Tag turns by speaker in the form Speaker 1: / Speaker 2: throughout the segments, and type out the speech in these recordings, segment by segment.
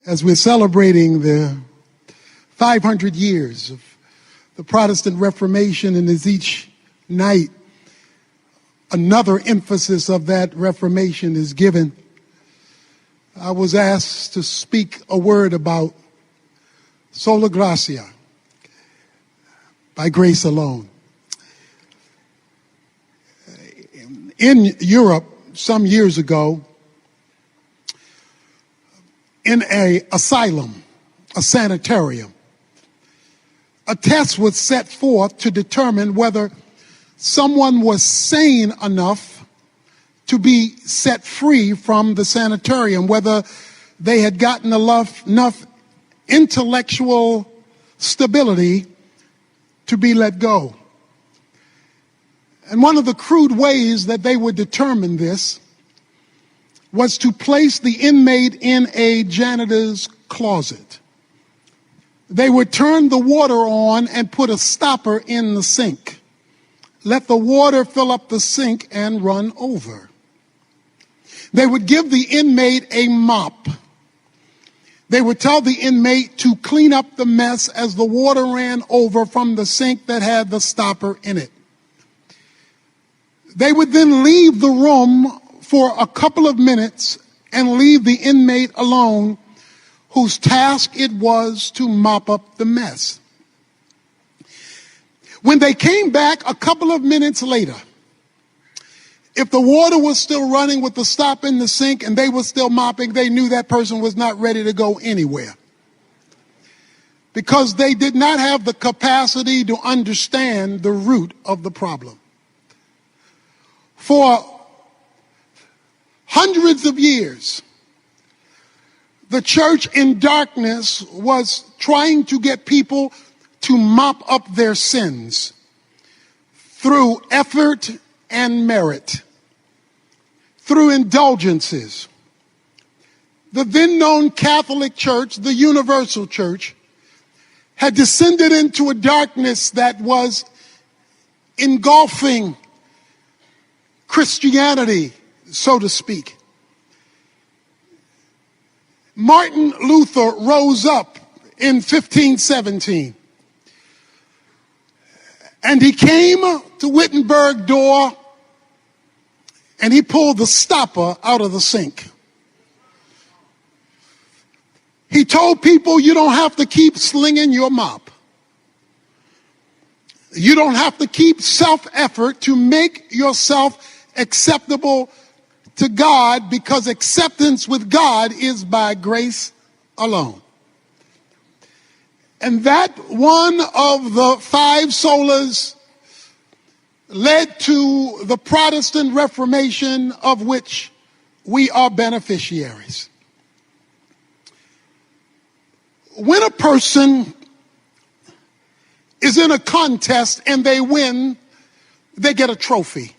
Speaker 1: As we're celebrating the 500 years of the Protestant Reformation, and as each night another emphasis of that Reformation is given, I was asked to speak a word about sola gratia, by grace alone. In Europe, some years ago, in an asylum, a sanitarium, a test was set forth to determine whether someone was sane enough to be set free from the sanitarium, whether they had gotten enough intellectual stability to be let go. And one of the crude ways that they would determine this was to place the inmate in a janitor's closet. They would turn the water on and put a stopper in the sink. Let the water fill up the sink and run over. They would give the inmate a mop. They would tell the inmate to clean up the mess as the water ran over from the sink that had the stopper in it. They would then leave the room for a couple of minutes and leave the inmate alone, whose task it was to mop up the mess. When they came back a couple of minutes later, if the water was still running with the stop in the sink and they were still mopping, they knew that person was not ready to go anywhere, because they did not have the capacity to understand the root of the problem. For hundreds of years, the church in darkness was trying to get people to mop up their sins through effort and merit, through indulgences. The then known Catholic Church, the Universal Church, had descended into a darkness that was engulfing Christianity, so to speak. Martin Luther rose up in 1517, and he came to Wittenberg door and he pulled the stopper out of the sink. He told people, you don't have to keep slinging your mop. You don't have to keep self-effort to make yourself acceptable to God, because acceptance with God is by grace alone. And that one of the five solas led to the Protestant Reformation, of which we are beneficiaries. When a person is in a contest and they win, they get a trophy.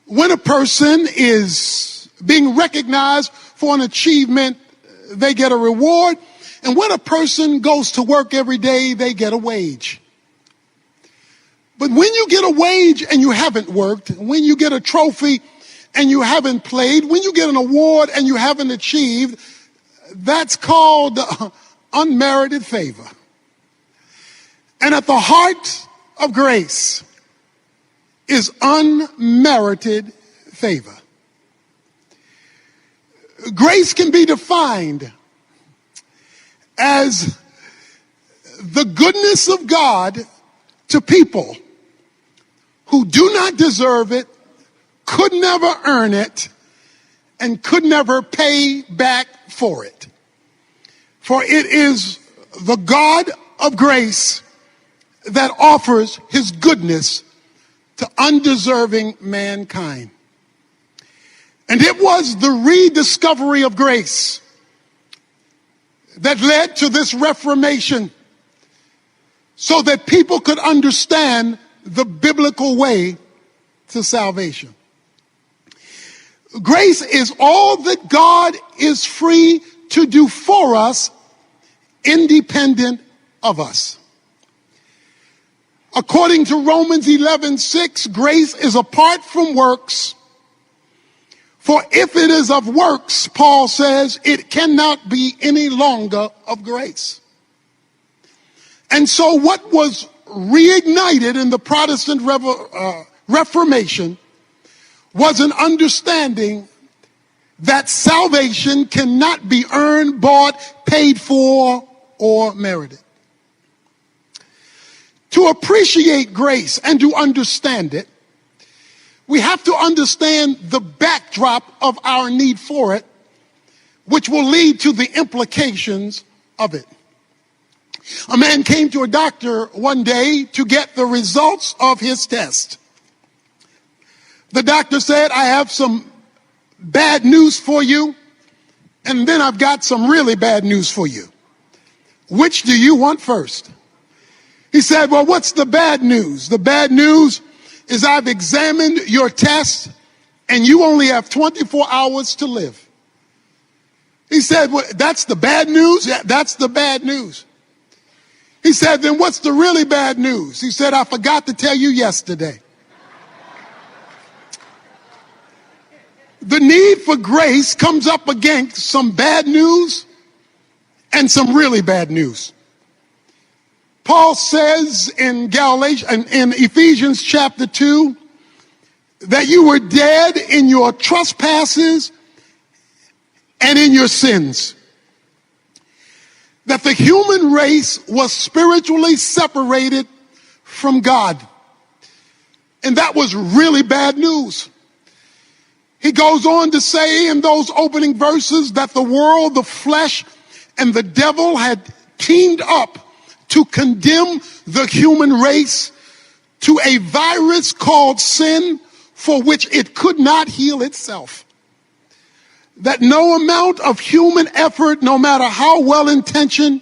Speaker 1: When a person is being recognized for an achievement, they get a reward. And when a person goes to work every day, they get a wage. But when you get a wage and you haven't worked, when you get a trophy and you haven't played, when you get an award and you haven't achieved, that's called unmerited favor. And at the heart of grace is unmerited favor. Grace can be defined as the goodness of God to people who do not deserve it, could never earn it, and could never pay back for it. For it is the God of grace that offers his goodness to undeserving mankind. And it was the rediscovery of grace that led to this Reformation, so that people could understand the biblical way to salvation. Grace is all that God is free to do for us, independent of us. According to Romans 11:6, grace is apart from works, For if it is of works, Paul says, it cannot be any longer of grace. And so what was reignited in the Protestant Reformation was an understanding that salvation cannot be earned, bought, paid for, or merited. To appreciate grace and to understand it, we have to understand the backdrop of our need for it, which will lead to the implications of it. A man came to a doctor one day to get the results of his test. The doctor said, I have some bad news for you, and then I've got some really bad news for you. Which do you want first? He said, well, what's the bad news? The bad news is I've examined your test and you only have 24 hours to live. He said, well, that's the bad news? Yeah, that's the bad news. He said, then what's the really bad news? He said, I forgot to tell you yesterday. The need for grace comes up against some bad news and some really bad news. Paul says in Ephesians chapter 2 that you were dead in your trespasses and in your sins. That the human race was spiritually separated from God. And that was really bad news. He goes on to say in those opening verses that the world, the flesh, and the devil had teamed up to condemn the human race to a virus called sin for which it could not heal itself. That no amount of human effort, no matter how well-intentioned,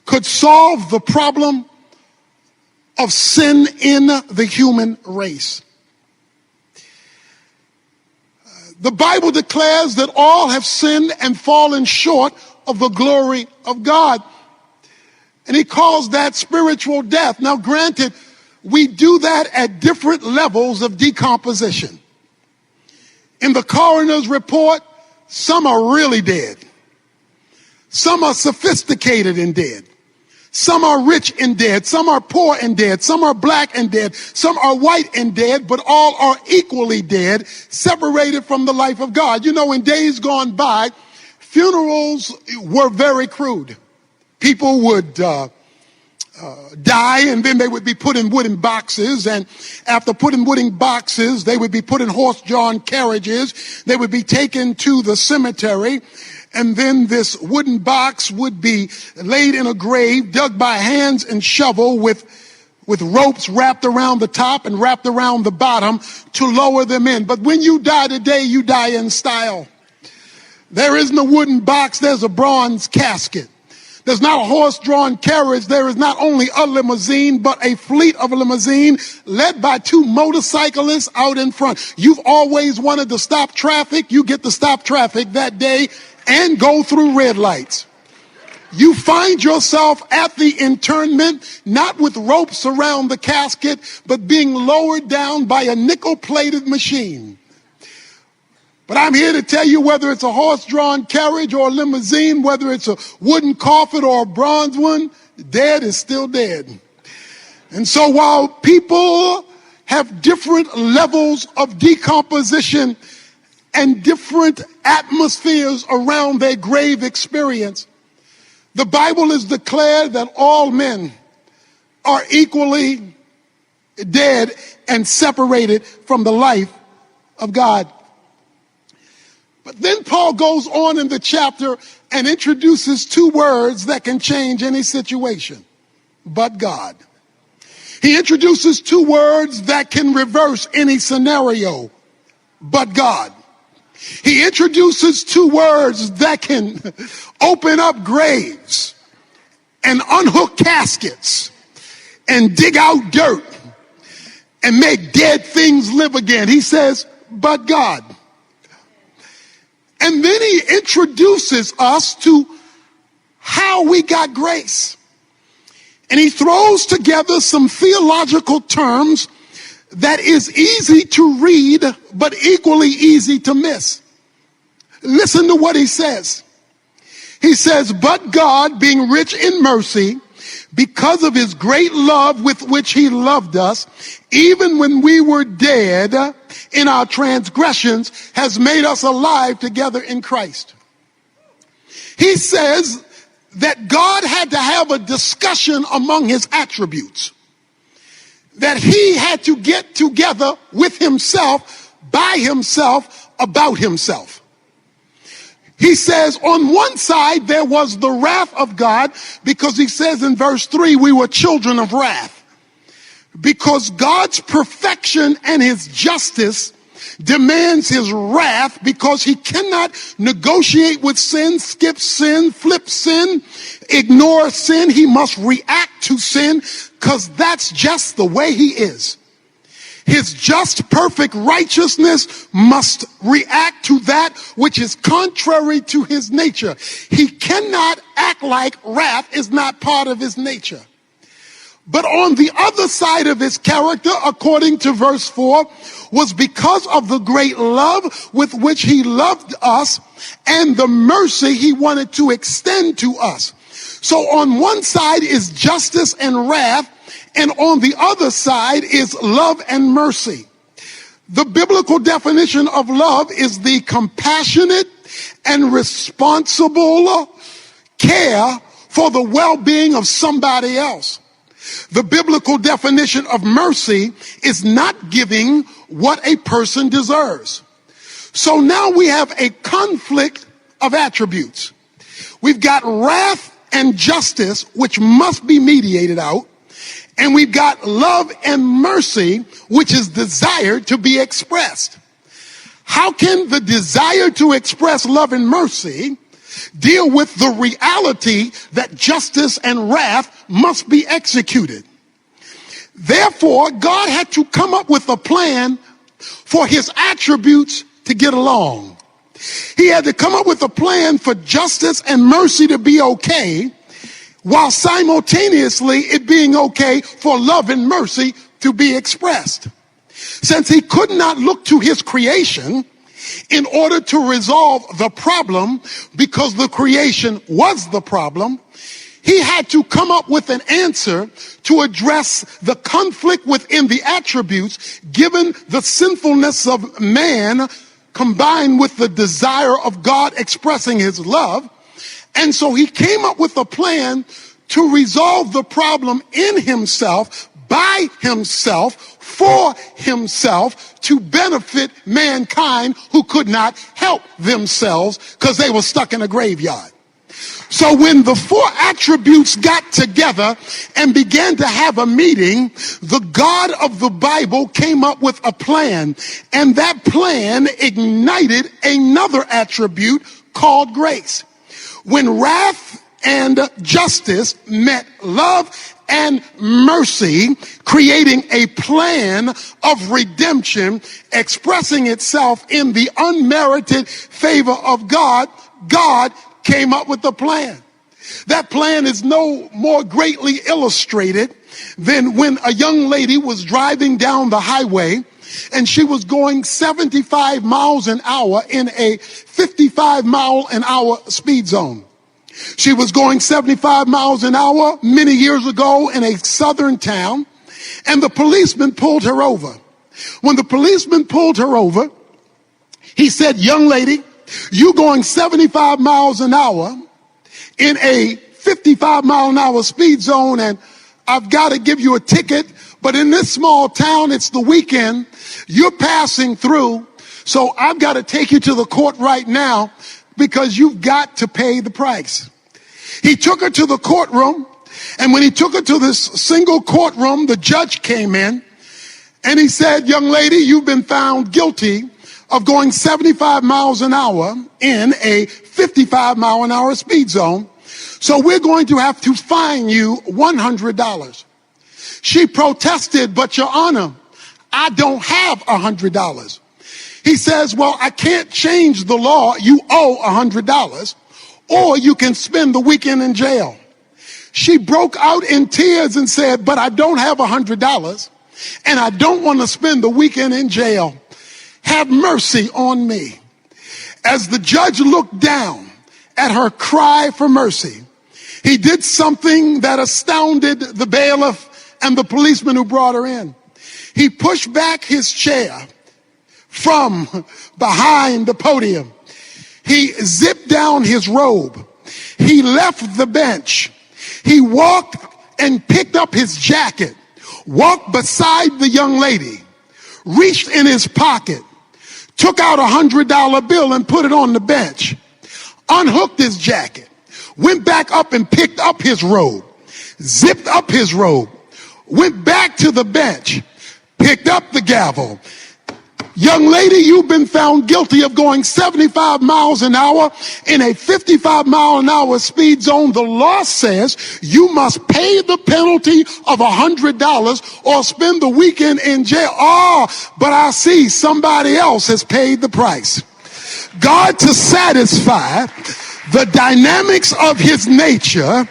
Speaker 1: could solve the problem of sin in the human race. The Bible declares that all have sinned and fallen short of the glory of God. And he calls that spiritual death. Now, granted, we do that at different levels of decomposition. In the coroner's report, some are really dead. Some are sophisticated and dead. Some are rich and dead. Some are poor and dead. Some are black and dead. Some are white and dead, but all are equally dead, separated from the life of God. You know, in days gone by, funerals were very crude. People would die, and then they would be put in wooden boxes. And after put in wooden boxes, they would be put in horse-drawn carriages. They would be taken to the cemetery. And then this wooden box would be laid in a grave, dug by hands and shovel with ropes wrapped around the top and wrapped around the bottom to lower them in. But when you die today, you die in style. There isn't a wooden box, there's a bronze casket. There's not a horse-drawn carriage. There is not only a limousine, but a fleet of a limousine led by two motorcyclists out in front. You've always wanted to stop traffic. You get to stop traffic that day and go through red lights. You find yourself at the interment, not with ropes around the casket, but being lowered down by a nickel-plated machine. But I'm here to tell you, whether it's a horse-drawn carriage or a limousine, whether it's a wooden coffin or a bronze one, dead is still dead. And so while people have different levels of decomposition and different atmospheres around their grave experience, the Bible has declared that all men are equally dead and separated from the life of God. But then Paul goes on in the chapter and introduces two words that can change any situation. But God. He introduces two words that can reverse any scenario. But God. He introduces two words that can open up graves and unhook caskets and dig out dirt and make dead things live again. He says, but God. And then he introduces us to how we got grace. And he throws together some theological terms that is easy to read, but equally easy to miss. Listen to what he says. He says, but God, being rich in mercy, because of his great love with which he loved us, even when we were dead in our transgressions, has made us alive together in Christ. He says that God had to have a discussion among his attributes, that he had to get together with himself, by himself, about himself. He says on one side there was the wrath of God, because he says in verse 3, we were children of wrath. Because God's perfection and his justice demands his wrath, because he cannot negotiate with sin, skip sin, flip sin, ignore sin. He must react to sin, because that's just the way he is. His just, perfect righteousness must react to that which is contrary to his nature. He cannot act like wrath is not part of his nature. But on the other side of his character, according to verse 4, was because of the great love with which he loved us and the mercy he wanted to extend to us. So on one side is justice and wrath, and on the other side is love and mercy. The biblical definition of love is the compassionate and responsible care for the well-being of somebody else. The biblical definition of mercy is not giving what a person deserves. So now we have a conflict of attributes. We've got wrath and justice, which must be mediated out. And we've got love and mercy, which is desired to be expressed. How can the desire to express love and mercy deal with the reality that justice and wrath must be executed? Therefore, God had to come up with a plan for his attributes to get along. He had to come up with a plan for justice and mercy to be okay, while simultaneously it being okay for love and mercy to be expressed. Since he could not look to his creation in order to resolve the problem, because the creation was the problem, he had to come up with an answer to address the conflict within the attributes, given the sinfulness of man combined with the desire of God expressing his love. And so he came up with a plan to resolve the problem in himself, by himself, for himself, to benefit mankind who could not help themselves because they were stuck in a graveyard. So when the four attributes got together and began to have a meeting, the God of the Bible came up with a plan, and that plan ignited another attribute called grace. When wrath and justice met love and mercy, creating a plan of redemption, expressing itself in the unmerited favor of God, God came up with a plan. That plan is no more greatly illustrated than when a young lady was driving down the highway and she was going 75 miles an hour in a 55 mile an hour speed zone. She was going 75 miles an hour many years ago in a southern town, and the policeman pulled her over. When the policeman pulled her over, he said, "Young lady, you going 75 miles an hour in a 55 mile an hour speed zone, and I've got to give you a ticket, but in this small town, it's the weekend, you're passing through, so I've got to take you to the court right now because you've got to pay the price." He took her to the courtroom, and when he took her to this single courtroom, the judge came in, and he said, "Young lady, you've been found guilty of going 75 miles an hour in a 55 mile an hour speed zone, so we're going to have to fine you $100. She protested, "But Your Honor, I don't have $100. He says, "Well, I can't change the law. You owe $100, or you can spend the weekend in jail." She broke out in tears and said, "But I don't have $100, and I don't want to spend the weekend in jail. Have mercy on me." As the judge looked down at her cry for mercy, he did something that astounded the bailiff and the policeman who brought her in. He pushed back his chair from behind the podium. He zipped down his robe. He left the bench. He walked and picked up his jacket, walked beside the young lady, reached in his pocket, took out $100 bill and put it on the bench, unhooked his jacket, went back up and picked up his robe, zipped up his robe, went back to the bench, picked up the gavel. Young lady, you've been found guilty of going 75 miles an hour in a 55 mile an hour speed zone. The law says you must pay the penalty of $100 or spend the weekend in jail. Oh, but I see somebody else has paid the price. God, to satisfy the dynamics of his nature,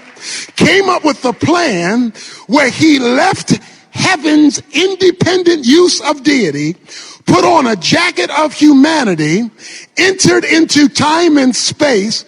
Speaker 1: came up with a plan where he left heaven's independent use of deity, put on a jacket of humanity, entered into time and space,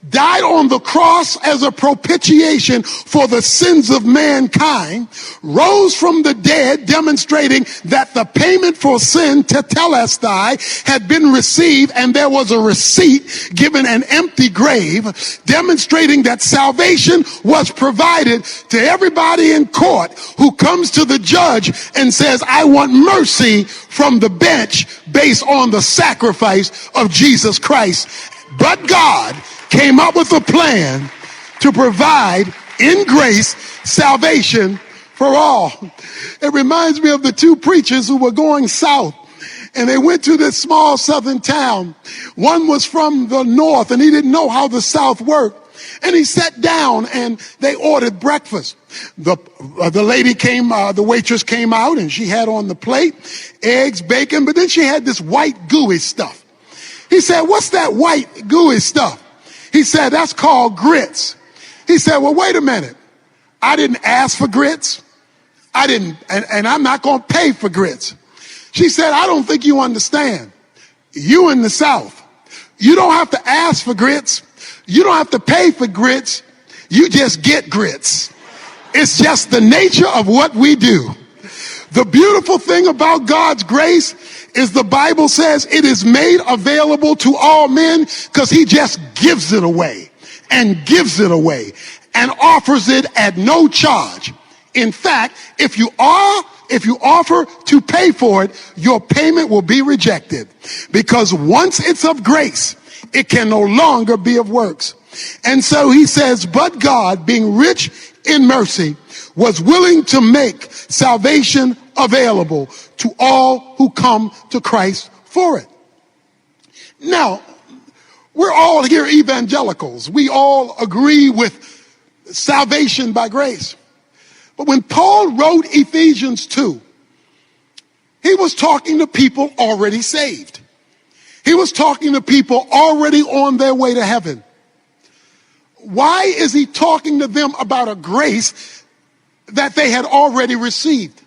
Speaker 1: died on the cross as a propitiation for the sins of mankind, rose from the dead, demonstrating that the payment for sin, tetelestai, had been received, and there was a receipt given an empty grave, demonstrating that salvation was provided to everybody in court who comes to the judge and says, I want mercy from the bench based on the sacrifice of Jesus Christ. But God came up with a plan to provide in grace salvation for all. It reminds me of the two preachers who were going south, and they went to this small southern town. One was from the north, and he didn't know how the south worked. And he sat down and they ordered breakfast. The lady came, the waitress came out, and she had on the plate eggs, bacon, but then she had this white gooey stuff. He said, what's that white gooey stuff? He said, that's called grits. He said, well, wait a minute. I didn't ask for grits. And I'm not going to pay for grits. She said, I don't think you understand. You in the South, you don't have to ask for grits. You don't have to pay for grits. You just get grits. It's just the nature of what we do. The beautiful thing about God's grace is the Bible says it is made available to all men because he just gives it away and gives it away and offers it at no charge. In fact, if you offer to pay for it, your payment will be rejected, because once it's of grace, it can no longer be of works. And so he says, but God, being rich in mercy, was willing to make salvation available to all who come to Christ for it. Now, we're all here evangelicals. We all agree with salvation by grace. But when Paul wrote Ephesians 2, he was talking to people already saved. He was talking to people already on their way to heaven. Why is he talking to them about a grace that they had already received?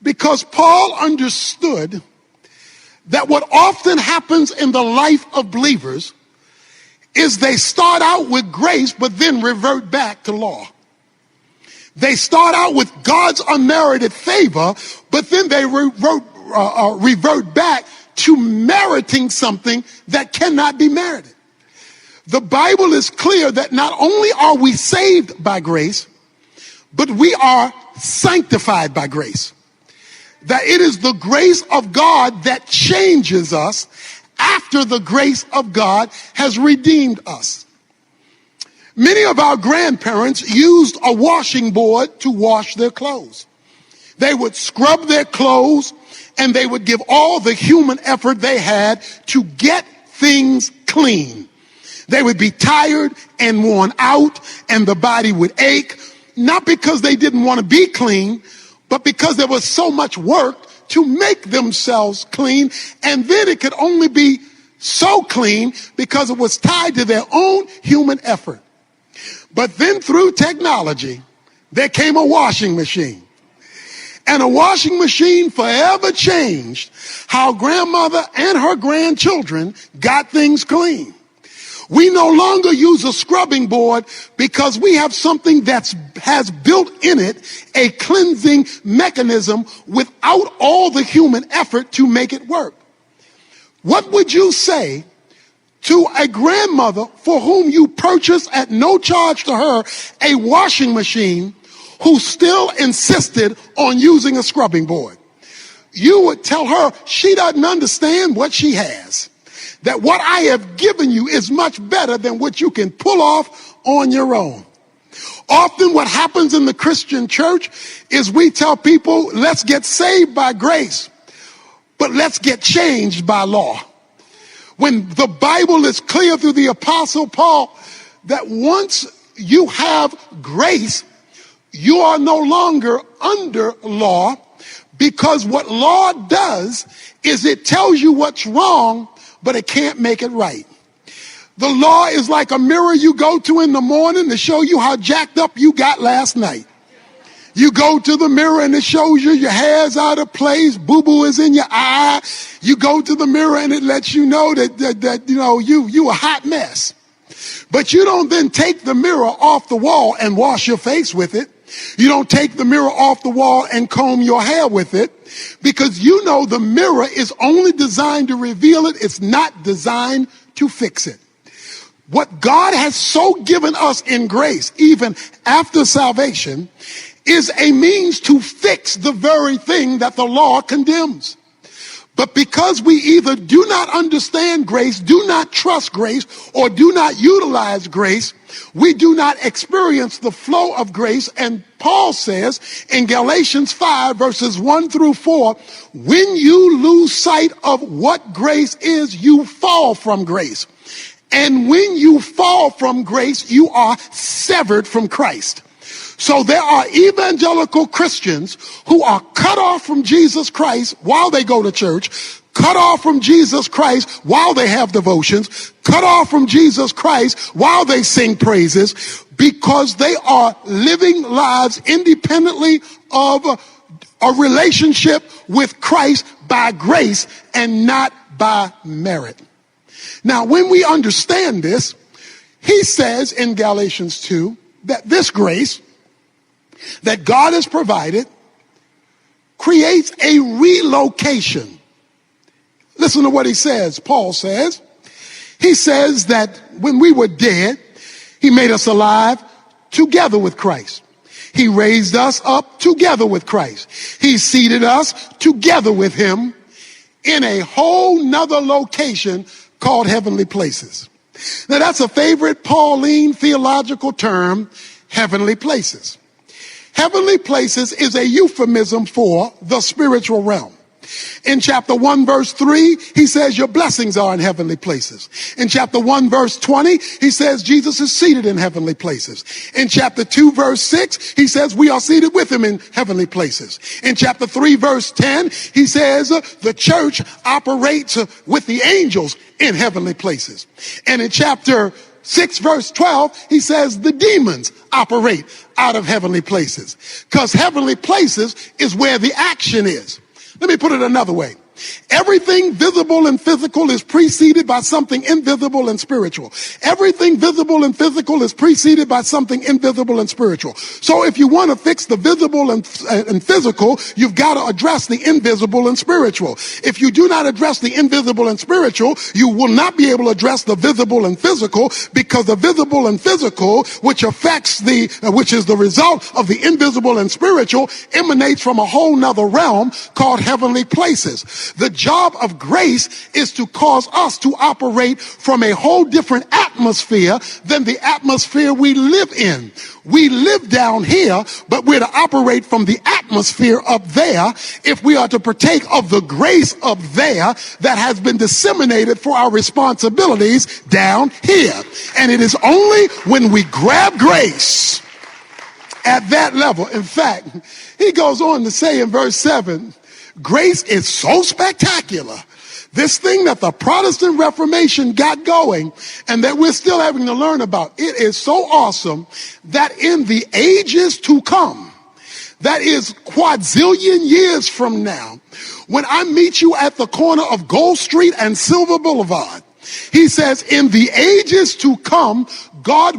Speaker 1: Because Paul understood that what often happens in the life of believers is they start out with grace, but then revert back to law. They start out with God's unmerited favor, but then they revert back to meriting something that cannot be merited. The Bible is clear that not only are we saved by grace, but we are sanctified by grace. That it is the grace of God that changes us after the grace of God has redeemed us. Many of our grandparents used a washing board to wash their clothes. They would scrub their clothes, and they would give all the human effort they had to get things clean. They would be tired and worn out, and the body would ache, not because they didn't want to be clean, but because there was so much work to make themselves clean, and then it could only be so clean because it was tied to their own human effort. But then through technology, there came a washing machine. And a washing machine forever changed how grandmother and her grandchildren got things clean. We no longer use a scrubbing board because we have something that has built in it a cleansing mechanism without all the human effort to make it work. What would you say to a grandmother for whom you purchased at no charge to her a washing machine who still insisted on using a scrubbing board? You would tell her she doesn't understand what she has. That what I have given you is much better than what you can pull off on your own. Often what happens in the Christian church is we tell people, let's get saved by grace, but let's get changed by law. When the Bible is clear through the Apostle Paul that once you have grace, you are no longer under law, because what law does is it tells you what's wrong, but it can't make it right. The law is like a mirror you go to in the morning to show you how jacked up you got last night. You go to the mirror and it shows you your hair's out of place, boo-boo is in your eye. You go to the mirror and it lets you know that you a hot mess. But you don't then take the mirror off the wall and wash your face with it. You don't take the mirror off the wall and comb your hair with it, because you know the mirror is only designed to reveal it. It's not designed to fix it. What God has so given us in grace, even after salvation, is a means to fix the very thing that the law condemns. But because we either do not understand grace, do not trust grace, or do not utilize grace, we do not experience the flow of grace. And Paul says in Galatians 5 verses 1 through 4, when you lose sight of what grace is, you fall from grace. And when you fall from grace, you are severed from Christ. So there are evangelical Christians who are cut off from Jesus Christ while they go to church, cut off from Jesus Christ while they have devotions, cut off from Jesus Christ while they sing praises, because they are living lives independently of a relationship with Christ by grace and not by merit. Now, when we understand this, he says in Galatians 2 that this grace that God has provided creates a relocation. Listen to what he says. Paul says, he says that when we were dead, he made us alive together with Christ. He raised us up together with Christ. He seated us together with him in a whole nother location called heavenly places. Now that's a favorite Pauline theological term, heavenly places. Heavenly places is a euphemism for the spiritual realm. In chapter 1 verse 3, he says your blessings are in heavenly places. In chapter 1 verse 20, he says Jesus is seated in heavenly places. In chapter 2 verse 6, he says we are seated with him in heavenly places. In chapter 3 verse 10, he says the church operates with the angels in heavenly places. And in chapter 6 verse 12, he says the demons operate out of heavenly places, because heavenly places is where the action is. Let me put it another way. Everything visible and physical is preceded by something invisible and spiritual. Everything visible and physical is preceded by something invisible and spiritual. So if you want to fix the visible and physical, you've got to address the invisible and spiritual. If you do not address the invisible and spiritual, you will not be able to address the visible and physical, because the visible and physical, which is the result of the invisible and spiritual, emanates from a whole nother realm called heavenly places. The job of grace is to cause us to operate from a whole different atmosphere than the atmosphere we live in. We live down here, but we're to operate from the atmosphere up there if we are to partake of the grace up there that has been disseminated for our responsibilities down here. And it is only when we grab grace at that level. In fact, he goes on to say in verse 7, grace is so spectacular, this thing that the Protestant Reformation got going and that we're still having to learn about, it is so awesome that in the ages to come, that is quadrillion years from now, when I meet you at the corner of Gold Street and Silver Boulevard, he says, in the ages to come, God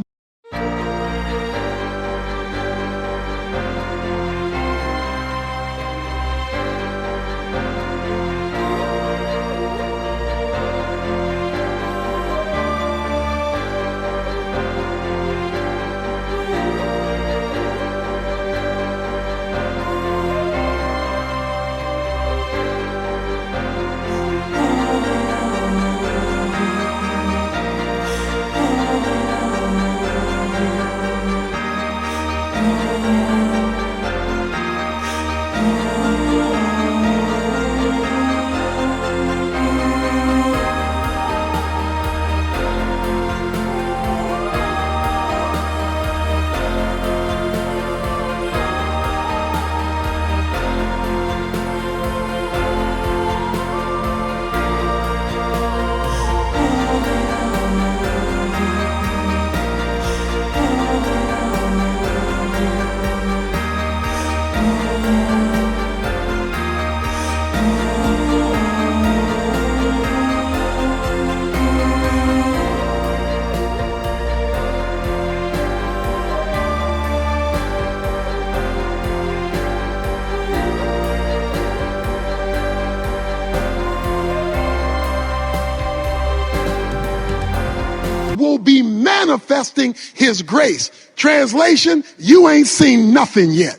Speaker 1: will be manifesting his grace. Translation, you ain't seen nothing yet.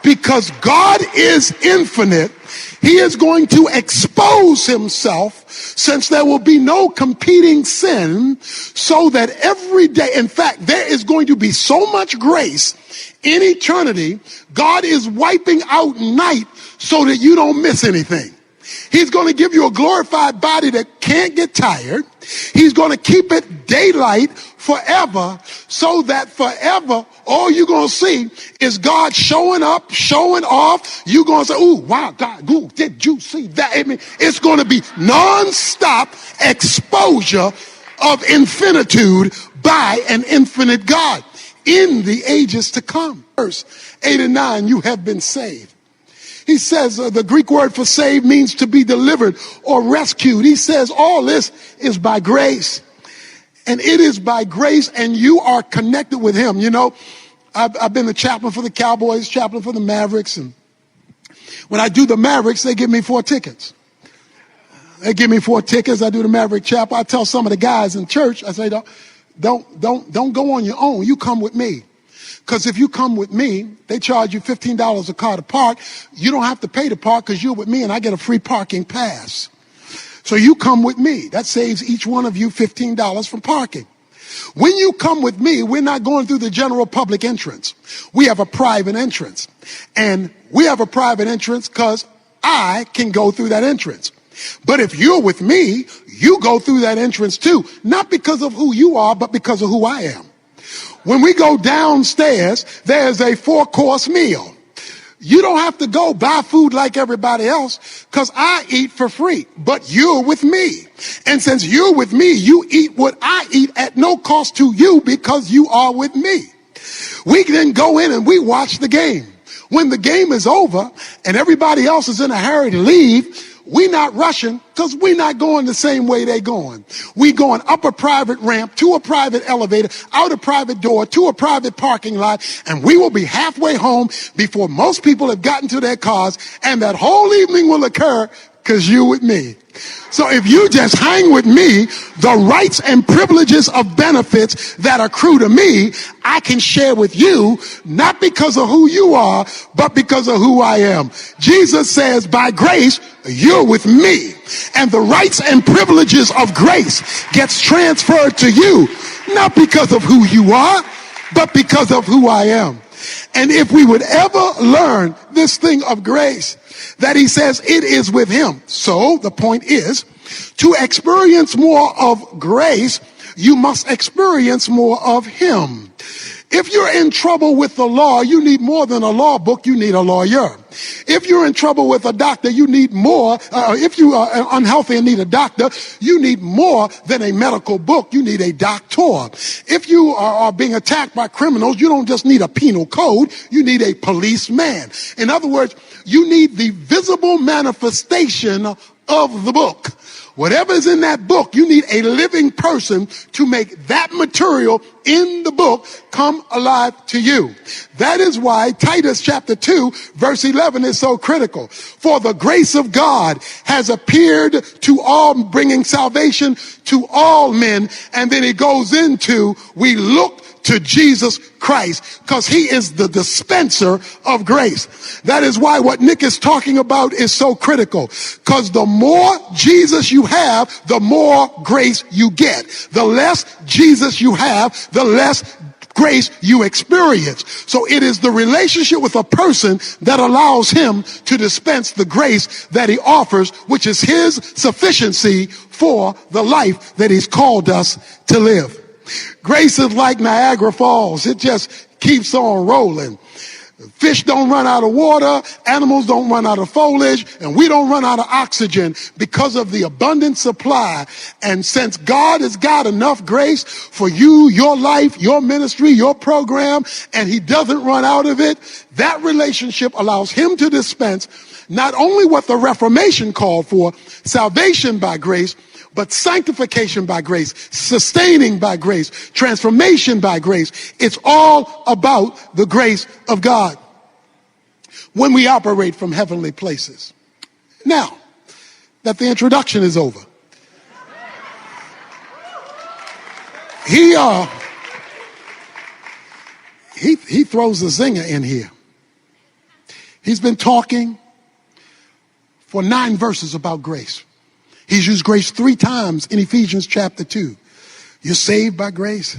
Speaker 1: Because God is infinite, he is going to expose himself, since there will be no competing sin, so that every day, in fact, there is going to be so much grace in eternity, God is wiping out night so that you don't miss anything. He's going to give you a glorified body that can't get tired. He's going to keep it daylight forever, so that forever all you're going to see is God showing up, showing off. You're going to say, ooh, wow, God, ooh, did you see that? I mean, it's going to be nonstop exposure of infinitude by an infinite God in the ages to come. Verse 8 and 9, you have been saved. He says the Greek word for saved means to be delivered or rescued. He says all this is by grace. And it is by grace, and you are connected with him. You know, I've been the chaplain for the Cowboys, chaplain for the Mavericks. And when I do the Mavericks, they give me 4 tickets. They give me 4 tickets. I do the Maverick chapel. I tell some of the guys in church, I say, don't go on your own. You come with me. Because if you come with me, they charge you $15 a car to park. You don't have to pay to park because you're with me, and I get a free parking pass. So you come with me. That saves each one of you $15 from parking. When you come with me, we're not going through the general public entrance. We have a private entrance. And we have a private entrance because I can go through that entrance. But if you're with me, you go through that entrance too. Not because of who you are, but because of who I am. When we go downstairs, there's a 4-course meal. You don't have to go buy food like everybody else, because I eat for free, but you're with me. And since you're with me, you eat what I eat at no cost to you because you are with me. We then go in and we watch the game. When the game is over and everybody else is in a hurry to leave, we're not rushing because we're not going the same way they're going. We going up a private ramp, to a private elevator, out a private door, to a private parking lot, and we will be halfway home before most people have gotten to their cars, and that whole evening will occur because you're with me. So if you just hang with me, the rights and privileges of benefits that accrue to me, I can share with you, not because of who you are, but because of who I am. Jesus says, by grace, you're with me. And the rights and privileges of grace gets transferred to you, not because of who you are, but because of who I am. And if we would ever learn this thing of grace, that he says it is with him. So the point is, to experience more of grace, you must experience more of him. If you're in trouble with the law, you need more than a law book, you need a lawyer. If you're in trouble with a doctor, you need more. If you are unhealthy and need a doctor, you need more than a medical book, you need a doctor. If you are being attacked by criminals, you don't just need a penal code, you need a policeman. In other words, you need the visible manifestation of the book. Whatever is in that book, you need a living person to make that material in the book come alive to you. That is why Titus chapter 2 verse 11 is so critical. For the grace of God has appeared to all, bringing salvation to all men. And then it goes into, we look to Jesus Christ, because he is the dispenser of grace. That is why what Nick is talking about is so critical, because the more Jesus you have, the more grace you get. The less Jesus you have, the less grace you experience. So it is the relationship with a person that allows him to dispense the grace that he offers, which is his sufficiency for the life that he's called us to live. Grace is like Niagara Falls. It just keeps on rolling. Fish don't run out of water, animals don't run out of foliage, and we don't run out of oxygen because of the abundant supply. And since God has got enough grace for you, your life, your ministry, your program, and he doesn't run out of it, that relationship allows him to dispense not only what the Reformation called for, salvation by grace, but sanctification by grace, sustaining by grace, transformation by grace. It's all about the grace of God when we operate from heavenly places. Now that the introduction is over, he throws a zinger in here. He's been talking for 9 verses about grace. He's used grace 3 times in Ephesians chapter 2. You're saved by grace.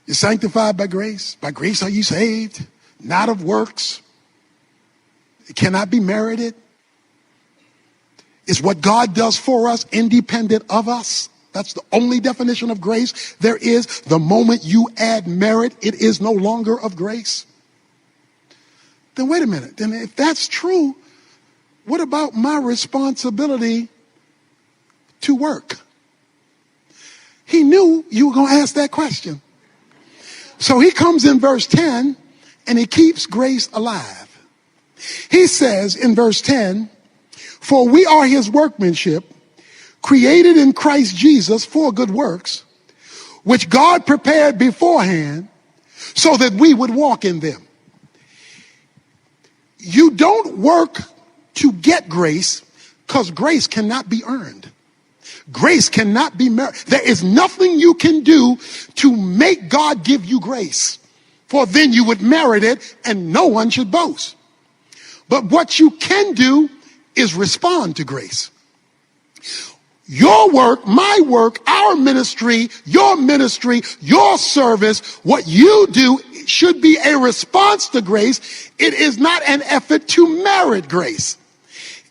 Speaker 1: You're sanctified by grace. By grace are you saved, not of works. It cannot be merited. It's what God does for us, independent of us. That's the only definition of grace there is. The moment you add merit, it is no longer of grace. Then wait a minute. Then if that's true, what about my responsibility to work? He knew you were going to ask that question. So he comes in verse 10 and he keeps grace alive. He says in verse 10, for we are his workmanship, created in Christ Jesus for good works, which God prepared beforehand so that we would walk in them. You don't work to get grace, because grace cannot be earned. Grace cannot be merited. There is nothing you can do to make God give you grace, for then you would merit it and no one should boast. But what you can do is respond to grace. Your work, my work, our ministry, your service, what you do should be a response to grace. It is not an effort to merit grace.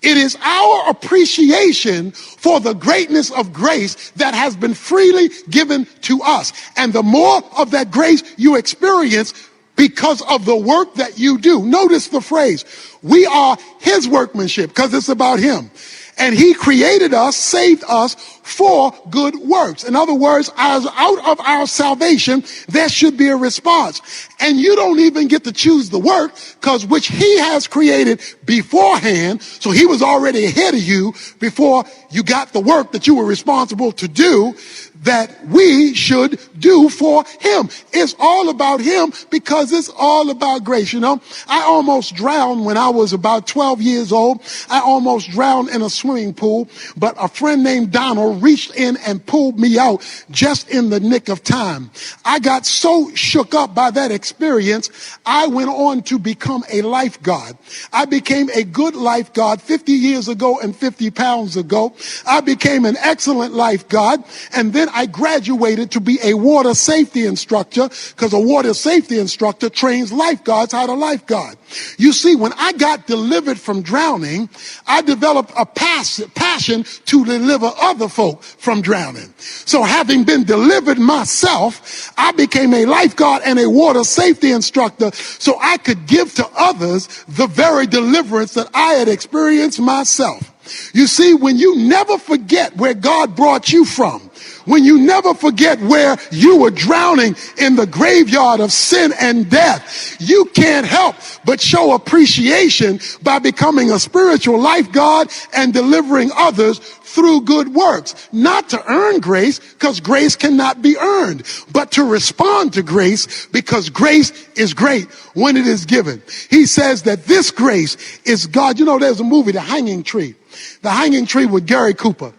Speaker 1: It is our appreciation for the greatness of grace that has been freely given to us. And the more of that grace you experience because of the work that you do. Notice the phrase, we are his workmanship, because it's about him. And he created us, saved us for good works. In other words, as out of our salvation, there should be a response. And you don't even get to choose the work, because which he has created beforehand. So he was already ahead of you before you got the work that you were responsible to do, that we should do for him. It's all about him, because it's all about grace. You know, I almost drowned when I was about 12 years old. I almost drowned in a swimming pool, but a friend named Donald reached in and pulled me out just in the nick of time. I got so shook up by that experience, I went on to become a lifeguard. I became a good lifeguard 50 years ago and 50 pounds ago. I became an excellent lifeguard, and then I graduated to be a water safety instructor, because a water safety instructor trains lifeguards how to lifeguard. You see, when I got delivered from drowning, I developed a passion to deliver other folks folk from drowning. So having been delivered myself, I became a lifeguard and a water safety instructor so I could give to others the very deliverance that I had experienced myself. You see, when you never forget where God brought you from, when you never forget where you were drowning in the graveyard of sin and death, you can't help but show appreciation by becoming a spiritual lifeguard and delivering others through good works. Not to earn grace, because grace cannot be earned, but to respond to grace, because grace is great when it is given. He says that this grace is God. You know, there's a movie, The Hanging Tree. The Hanging Tree with Gary Cooper.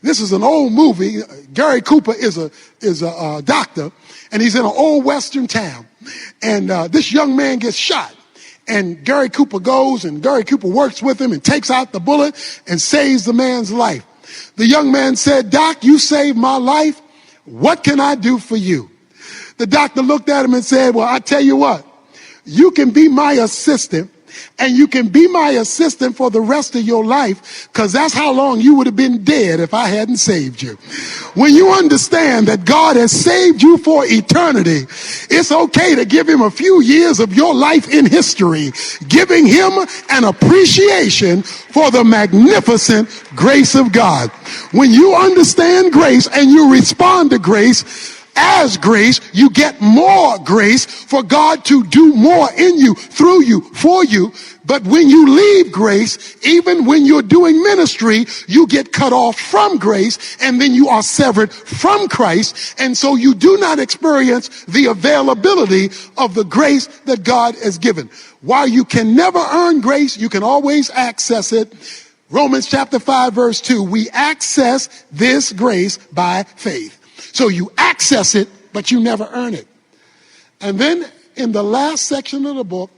Speaker 1: This is an old movie. Gary Cooper is a doctor, and he's in an old western town. And this young man gets shot. And Gary Cooper goes, and Gary Cooper works with him and takes out the bullet and saves the man's life. The young man said, "Doc, you saved my life. What can I do for you?" The doctor looked at him and said, "Well, I tell you what, you can be my assistant, and you can be my assistant for the rest of your life, because that's how long you would have been dead if I hadn't saved you." When you understand that God has saved you for eternity, it's okay to give him a few years of your life in history, giving him an appreciation for the magnificent grace of God. When you understand grace and you respond to grace, as grace, you get more grace for God to do more in you, through you, for you. But when you leave grace, even when you're doing ministry, you get cut off from grace, and then you are severed from Christ. And so you do not experience the availability of the grace that God has given. While you can never earn grace, you can always access it. Romans chapter 5, verse 2, we access this grace by faith. So you access it, but you never earn it. And then in the last section of the book,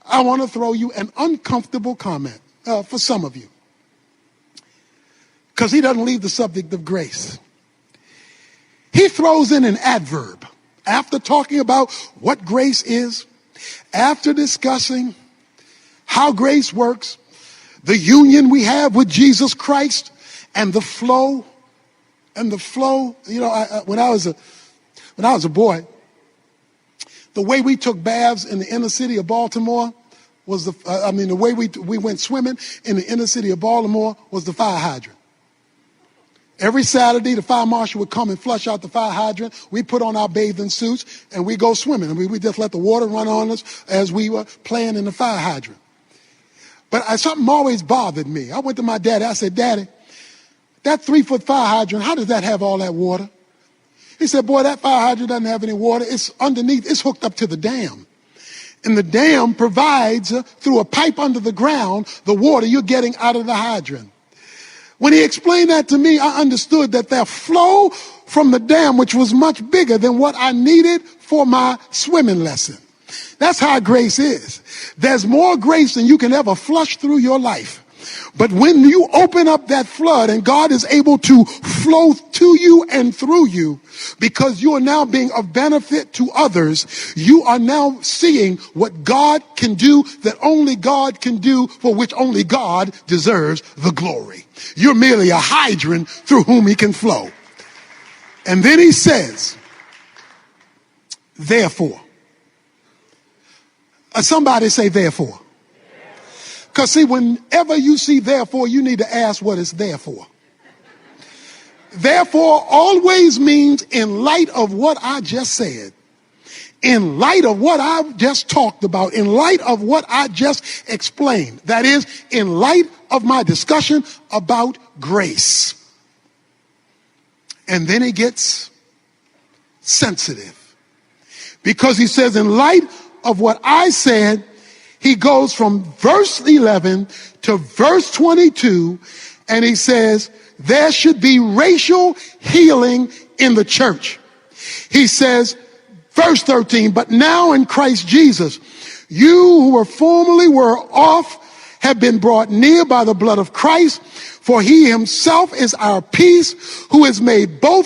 Speaker 1: I want to throw you an uncomfortable comment for some of you, because he doesn't leave the subject of grace. He throws in an adverb after talking about what grace is, after discussing how grace works, the union we have with Jesus Christ, and the flow. You know, when I was a boy, the way we took baths in the inner city of Baltimore was the way we went swimming in the inner city of Baltimore was the fire hydrant. Every Saturday, the fire marshal would come and flush out the fire hydrant. We put on our bathing suits and we go swimming. We just let the water run on us as we were playing in the fire hydrant. But something always bothered me. I went to my daddy. I said, "Daddy, that 3-foot fire hydrant, how does that have all that water?" He said, "Boy, that fire hydrant doesn't have any water. It's underneath. It's hooked up to the dam. And the dam provides, through a pipe under the ground, the water you're getting out of the hydrant." When he explained that to me, I understood that their flow from the dam, which was much bigger than what I needed for my swimming lesson. That's how grace is. There's more grace than you can ever flush through your life. But when you open up that flood and God is able to flow to you and through you, because you are now being of benefit to others, you are now seeing what God can do that only God can do, for which only God deserves the glory. You're merely a hydrant through whom he can flow. And then he says, therefore. Somebody say therefore. Because see, whenever you see therefore, you need to ask what it's there for. Therefore always means in light of what I just said, in light of what I've just talked about, in light of what I just explained. That is, in light of my discussion about grace. And then he gets sensitive, because he says, in light of what I said, he goes from verse 11 to verse 22, and he says, there should be racial healing in the church. He says, verse 13, but now in Christ Jesus, you who were formerly off have been brought near by the blood of Christ, for he himself is our peace, who has made both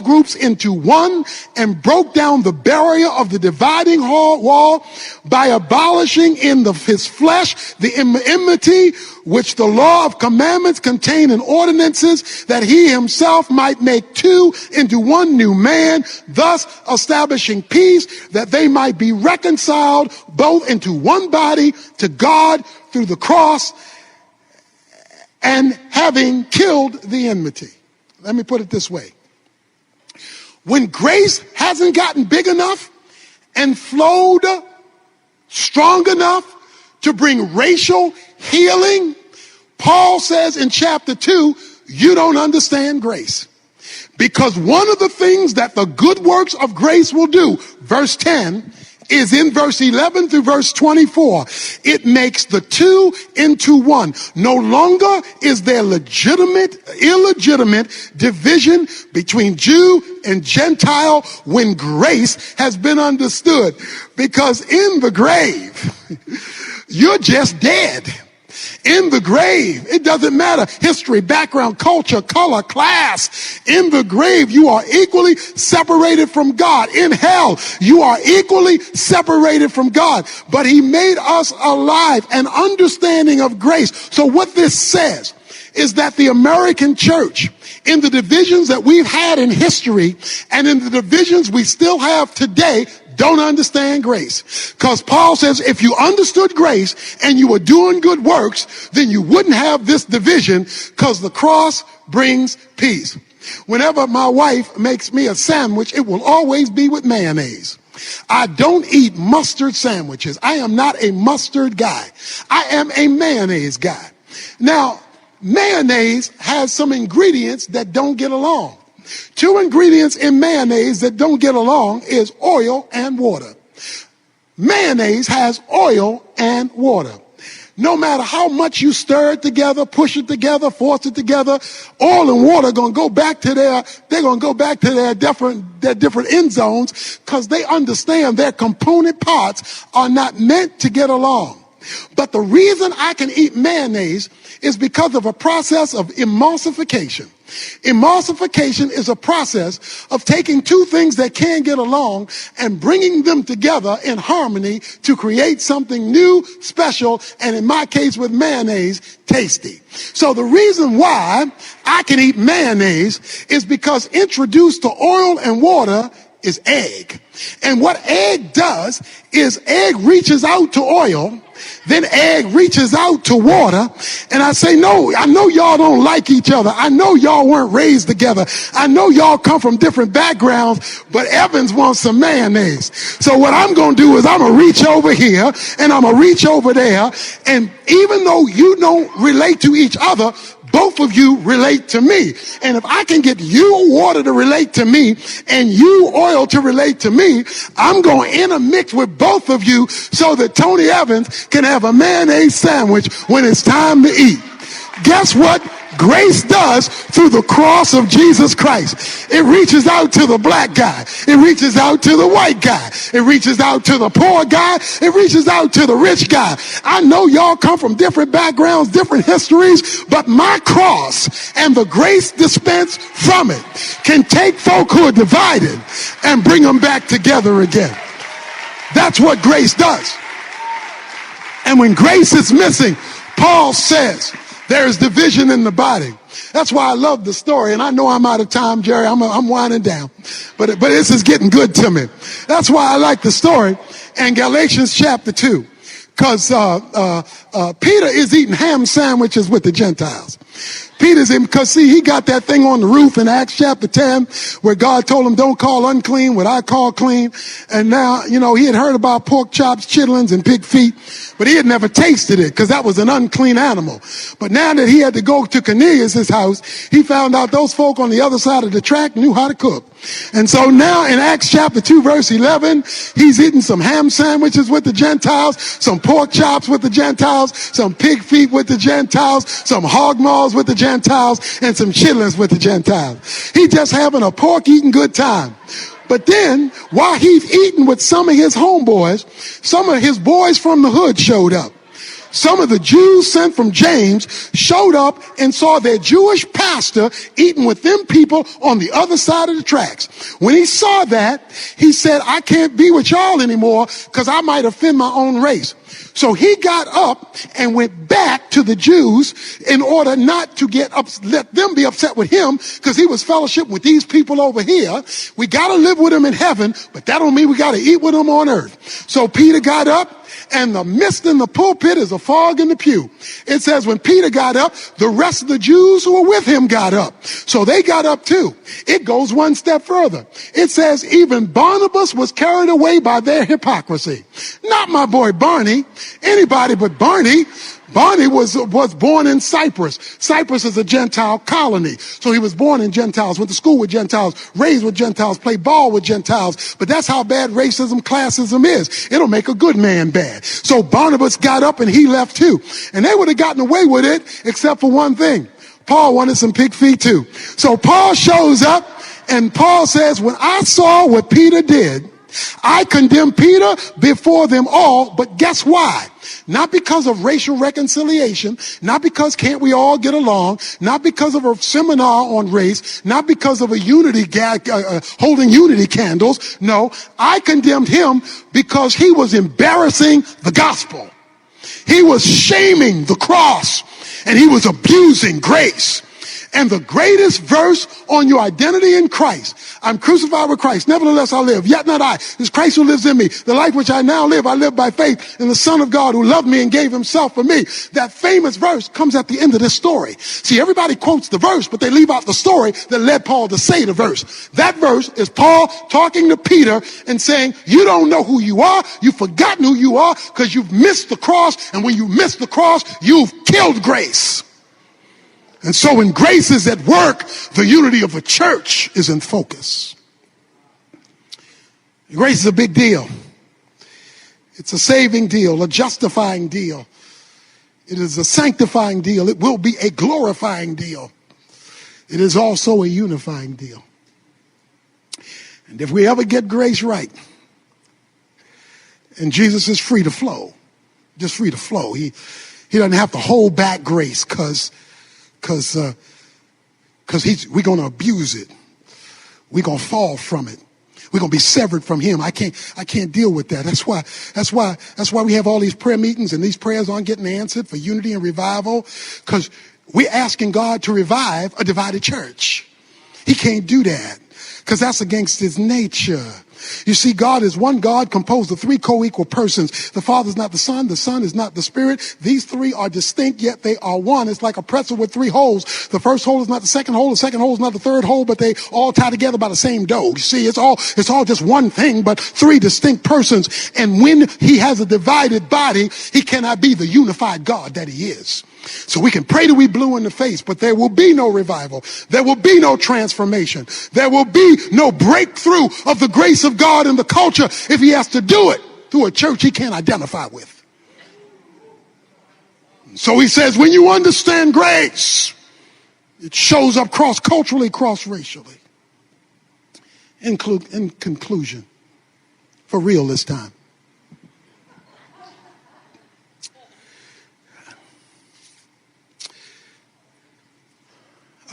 Speaker 1: Groups into one and broke down the barrier of the dividing wall by abolishing in his flesh the enmity which the law of commandments contained in ordinances, that he himself might make two into one new man, thus establishing peace, that they might be reconciled both into one body to God through the cross, and having killed the enmity. Let me put it this way. When grace hasn't gotten big enough and flowed strong enough to bring racial healing, Paul says in chapter 2, you don't understand grace. Because one of the things that the good works of grace will do, verse 10, is in verse 11 through verse 24. It makes the two into one. No longer is there illegitimate division between Jew and Gentile when grace has been understood. Because in the grave, you're just dead. In the grave, it doesn't matter history, background, culture, color, class. In the grave, you are equally separated from God. In hell, you are equally separated from God. But he made us alive, an understanding of grace. So what this says is that the American church, in the divisions that we've had in history and in the divisions we still have today, don't understand grace. Because Paul says if you understood grace and you were doing good works, then you wouldn't have this division, because the cross brings peace. Whenever my wife makes me a sandwich, it will always be with mayonnaise. I don't eat mustard sandwiches. I am not a mustard guy. I am a mayonnaise guy. Now, mayonnaise has some ingredients that don't get along. Two ingredients in mayonnaise that don't get along is oil and water. Mayonnaise has oil and water. No matter how much you stir it together, push it together, force it together, oil and water are going to go back to their different end zones, because they understand their component parts are not meant to get along. But the reason I can eat mayonnaise is because of a process of emulsification. Emulsification is a process of taking two things that can't get along and bringing them together in harmony to create something new, special, and in my case with mayonnaise, tasty. So the reason why I can eat mayonnaise is because introduced to oil and water is egg. And what egg does is egg reaches out to oil, then egg reaches out to water, and I say, no, I know y'all don't like each other. I know y'all weren't raised together. I know y'all come from different backgrounds, but Evans wants some mayonnaise. So what I'm going to do is I'm going to reach over here and I'm going to reach over there, and even though you don't relate to each other, both of you relate to me. And if I can get you water to relate to me and you oil to relate to me, I'm going to intermix with both of you so that Tony Evans can have a mayonnaise sandwich when it's time to eat. Guess what grace does through the cross of Jesus Christ? It reaches out to the black guy. It reaches out to the white guy. It reaches out to the poor guy. It reaches out to the rich guy. I know y'all come from different backgrounds, different histories, but my cross and the grace dispensed from it can take folk who are divided and bring them back together again. That's what grace does. And when grace is missing, Paul says There is division in the body. That's why I love the story. And I know I'm out of time, Jerry. I'm winding down. But this is getting good to me. That's why I like the story. And Galatians chapter 2. Because Peter is eating ham sandwiches with the Gentiles. Peter's in, because see, he got that thing on the roof in Acts chapter 10 where God told him, don't call unclean what I call clean. And now, he had heard about pork chops, chitlins, and pig feet, but he had never tasted it because that was an unclean animal. But now that he had to go to Cornelius' house, he found out those folk on the other side of the track knew how to cook. And so now in Acts chapter 2, verse 11, he's eating some ham sandwiches with the Gentiles, some pork chops with the Gentiles, some pig feet with the Gentiles, some hog maws with the Gentiles, and some chitlins with the Gentiles. He's just having a pork-eating good time. But then, while he's eating with some of his homeboys, some of his boys from the hood showed up. Some of the Jews sent from James showed up and saw their Jewish pastor eating with them people on the other side of the tracks. When he saw that, he said, I can't be with y'all anymore because I might offend my own race. So he got up and went back to the Jews in order not to let them be upset with him because he was fellowship with these people over here. We got to live with them in heaven, but that don't mean we got to eat with them on earth. So Peter got up, and the mist in the pulpit is a fog in the pew. It says when Peter got up, the rest of the Jews who were with him got up. So they got up too. It goes one step further. It says even Barnabas was carried away by their hypocrisy. Not my boy Barney, anybody but Barney. Barney was born in Cyprus. Cyprus is a Gentile colony. So he was born in Gentiles, went to school with Gentiles, raised with Gentiles, played ball with Gentiles. But that's how bad racism, classism is. It'll make a good man bad. So Barnabas got up and he left too. And they would have gotten away with it except for one thing. Paul wanted some pig feet too. So Paul shows up and Paul says, when I saw what Peter did, I condemned Peter before them all, but guess why? Not because of racial reconciliation, not because can't we all get along, not because of a seminar on race, not because of a holding unity candles. No, I condemned him because he was embarrassing the gospel. He was shaming the cross and he was abusing grace. And the greatest verse on your identity in Christ, I'm crucified with Christ, nevertheless I live, yet not I, it's Christ who lives in me. The life which I now live, I live by faith in the Son of God who loved me and gave himself for me. That famous verse comes at the end of this story. See, everybody quotes the verse, but they leave out the story that led Paul to say the verse. That verse is Paul talking to Peter and saying, you don't know who you are, you've forgotten who you are because you've missed the cross, and when you miss the cross, you've killed grace. And so when grace is at work, the unity of the church is in focus. Grace is a big deal. It's a saving deal, a justifying deal. It is a sanctifying deal. It will be a glorifying deal. It is also a unifying deal. And if we ever get grace right, and Jesus is free to flow, just free to flow. He doesn't have to hold back grace because we're going to abuse it. We're going to fall from it. We're going to be severed from him. I can't deal with that. That's why we have all these prayer meetings and these prayers aren't getting answered for unity and revival, because we're asking God to revive a divided church. He can't do that because that's against his nature. You see, God is one God composed of three co-equal persons. The Father is not the Son is not the Spirit. These three are distinct, yet they are one. It's like a pretzel with three holes. The first hole is not the second hole is not the third hole, but they all tie together by the same dough. You see, it's all just one thing, but three distinct persons. And when he has a divided body, he cannot be the unified God that he is. So we can pray till we blue in the face, but there will be no revival. There will be no transformation. There will be no breakthrough of the grace of God in the culture if he has to do it through a church he can't identify with. So he says, when you understand grace, it shows up cross-culturally, cross-racially. In conclusion, for real this time,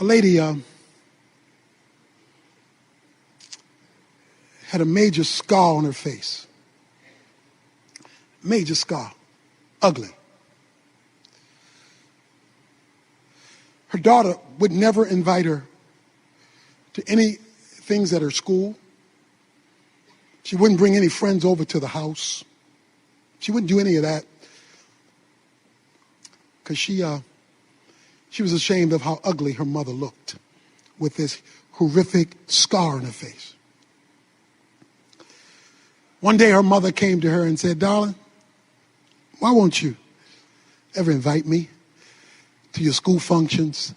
Speaker 1: a lady had a major scar on her face. Major scar. Ugly. Her daughter would never invite her to any things at her school. She wouldn't bring any friends over to the house. She wouldn't do any of that because she was ashamed of how ugly her mother looked with this horrific scar on her face. One day her mother came to her and said, "Darling, why won't you ever invite me to your school functions?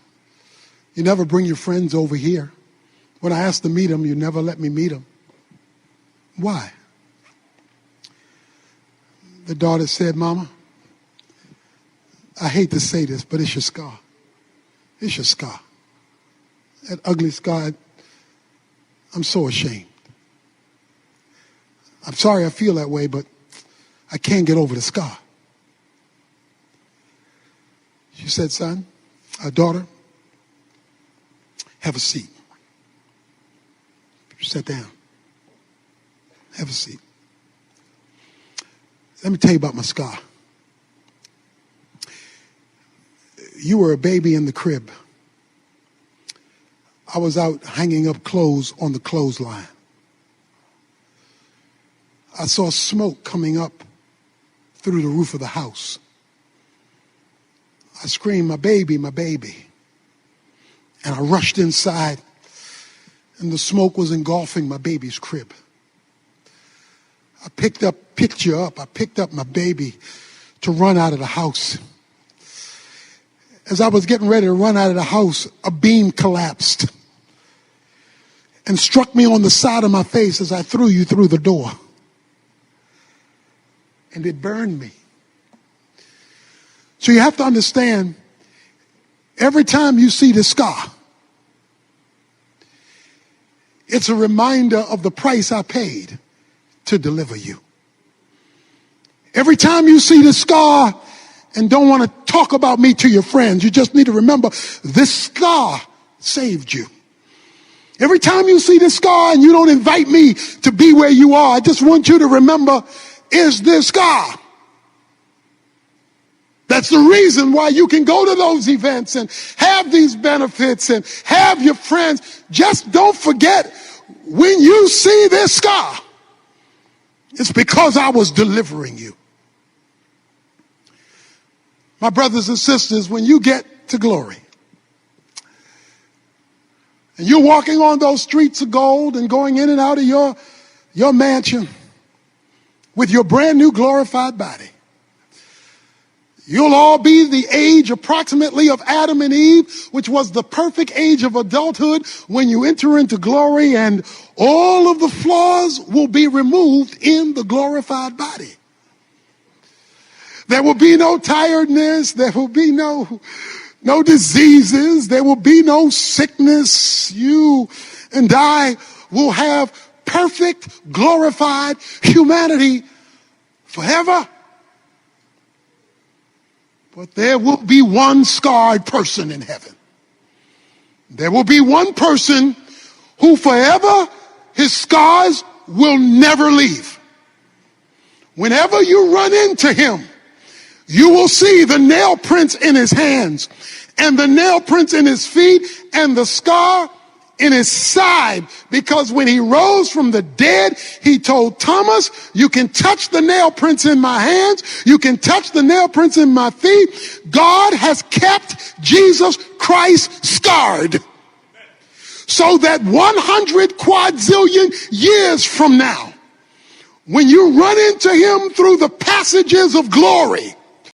Speaker 1: You never bring your friends over here. When I ask to meet them, you never let me meet them. Why?" The daughter said, "Mama, I hate to say this, but it's your scar. It's your scar. That ugly scar. I'm so ashamed. I'm sorry I feel that way, but I can't get over the scar." She said, "Daughter, have a seat." Sit down. Have a seat. Let me tell you about my scar. You were a baby in the crib. I was out hanging up clothes on the clothesline. I saw smoke coming up through the roof of the house. I screamed, "My baby, my baby." And I rushed inside, and the smoke was engulfing my baby's crib. I picked up my baby to run out of the house. As I was getting ready to run out of the house, a beam collapsed and struck me on the side of my face as I threw you through the door. And it burned me. So you have to understand, every time you see the scar, it's a reminder of the price I paid to deliver you. Every time you see the scar and don't want to talk about me to your friends, you just need to remember this scar saved you. Every time you see the scar and you don't invite me to be where you are, I just want you to remember, is this scar. That's the reason why you can go to those events and have these benefits and have your friends. Just don't forget, when you see this scar, it's because I was delivering you. My brothers and sisters, when you get to glory and you're walking on those streets of gold and going in and out of your mansion with your brand new glorified body, you'll all be the age approximately of Adam and Eve, which was the perfect age of adulthood when you enter into glory, and all of the flaws will be removed in the glorified body. There will be no tiredness. There will be no diseases. There will be no sickness. You and I will have perfect, glorified humanity forever. But there will be one scarred person in heaven. There will be one person who forever his scars will never leave. Whenever you run into him, you will see the nail prints in his hands and the nail prints in his feet and the scar in his side, because when he rose from the dead, he told Thomas, "You can touch the nail prints in my hands. You can touch the nail prints in my feet." God has kept Jesus Christ scarred so that 100 quadrillion years from now, when you run into him through the passages of glory,